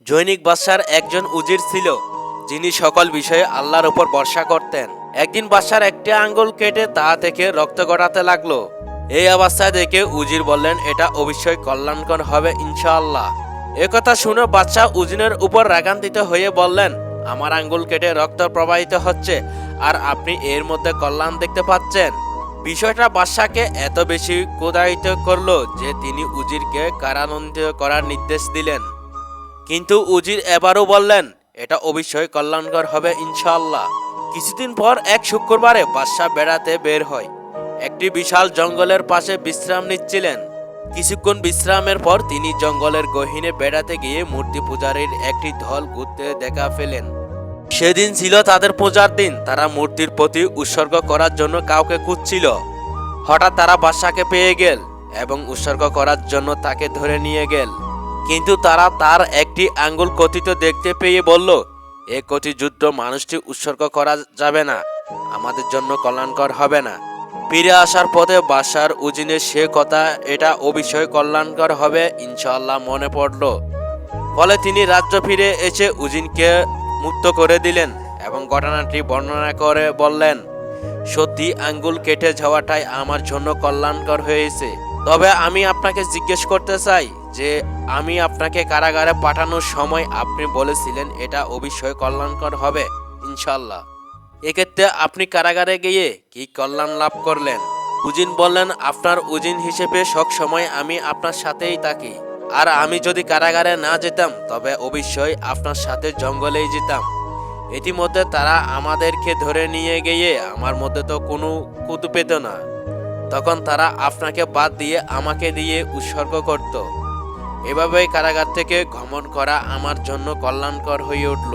জৈনিক বাদশার একজন উজির ছিল, যিনি সকল বিষয়ে আল্লাহর উপর ভরসা করতেন। একদিন বাদশার একটি আঙ্গুল কেটে তা থেকে রক্ত গড়াতে লাগলো। এই অবস্থায় দেখে উজির বললেন, এটা অবশ্যই কল্যাণকর হবে ইনশাআল্লাহ। একথা শুনে বাদশাহ উজিরের উপর রাগান্বিত হয়ে বললেন, আমার আঙ্গুল কেটে রক্ত প্রবাহিত হচ্ছে, আর আপনি এর মধ্যে কল্যাণ দেখতে পাচ্ছেন। বিষয়টা বাদশাকে এত বেশি ক্রোধান্বিত করলো যে তিনি উজিরকে কারাদণ্ড করার নির্দেশ দিলেন। কিন্তু উজির এবারও বললেন, এটা অবশ্যই কল্যাণকর হবে ইনশাআল্লাহ। কিছুদিন পর এক শুক্রবারে বাদশাহ বেড়াতে বের হয়। একটি বিশাল জঙ্গলের পাশে বিশ্রাম নিচ্ছিলেন। কিছুক্ষণ বিশ্রামের পর তিনি জঙ্গলের গহীনে বেড়াতে গিয়ে মূর্তি পূজারীর একটি দল ঘুরতে দেখা পেলেন। সেদিন ছিল তাদের পূজার দিন। তারা মূর্তির প্রতি উৎসর্গ করার জন্য কাউকে খুঁজছিল। হঠাৎ তারা বাদশাকে পেয়ে গেল এবং উৎসর্গ করার জন্য তাকে ধরে নিয়ে গেল। কিন্তু তারা তার একটি আঙ্গুল কথিত দেখতে পেয়ে বলল, এ কথিত যুদ্ধ মানুষটি উৎসর্গ করা যাবে না, আমাদের জন্য কল্যাণকর হবে না। ফিরে আসার পথে বাদশার উজিনের সে কথা, এটা অবশ্যই কল্যাণকর হবে ইনশাআল্লাহ মনে পড়ল। ফলে তিনি রাজ্য ফিরে এসে উজিনকে মুক্ত করে দিলেন এবং ঘটনাটি বর্ণনা করে বললেন, সত্যি আঙ্গুল কেটে যাওয়াটাই আমার জন্য কল্যাণকর হয়েছে। তবে আমি আপনাকে জিজ্ঞেস করতে চাই যে আমি আপনাকে কারাগারে পাঠানোর সময় আপনি বলেছিলেন এটা অবশ্যই কল্যাণকর হবে ইনশাআল্লাহ। এক্ষেত্রে আপনি কারাগারে গিয়ে কি কল্যাণ লাভ করলেন? উজিন বললেন, আপনার উজিন হিসেবে সব সময় আমি আপনার সাথেই থাকি, আর আমি যদি কারাগারে না যেতাম তবে অবশ্যই আপনার সাথে জঙ্গলেই যেতাম। ইতিমধ্যে তারা আমাদেরকে ধরে নিয়ে গিয়ে আমার মধ্যে তো কোনো কুতু পেত না। তখন তারা আপনাকে বাদ দিয়ে আমাকে দিয়ে উৎসর্গ করত। এভাবেই কারাগার থেকে গমন করা আমার জন্য কল্যাণকর হয়ে উঠল।